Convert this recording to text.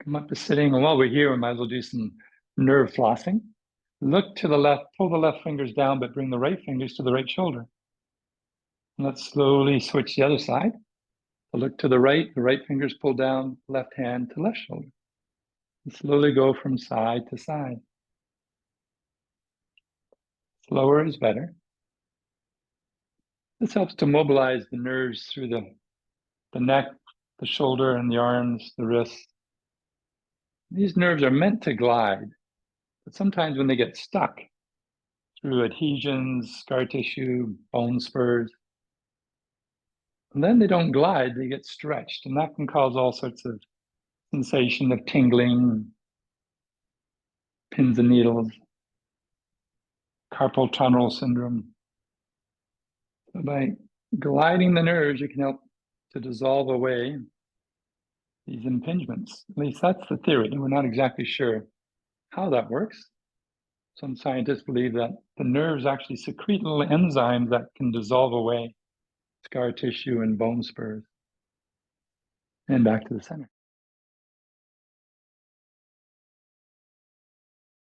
Come up to sitting, and while we're here, we might as well do some nerve flossing. Look to the left, pull the left fingers down, but bring the right fingers to the right shoulder. And let's slowly switch the other side. So look to the right fingers pull down, left hand to left shoulder. And slowly go from side to side. Slower is better. This helps to mobilize the nerves through the neck, the shoulder, and the arms, the wrists. These nerves are meant to glide, but sometimes when they get stuck through adhesions, scar tissue, bone spurs, and then they don't glide, they get stretched, and that can cause all sorts of sensation of tingling, pins and needles, carpal tunnel syndrome. So by gliding the nerves, you can help to dissolve away these impingements. At least that's the theory. We're not exactly sure how that works. Some scientists believe that the nerves actually secrete little enzymes that can dissolve away scar tissue and bone spurs. And back to the center.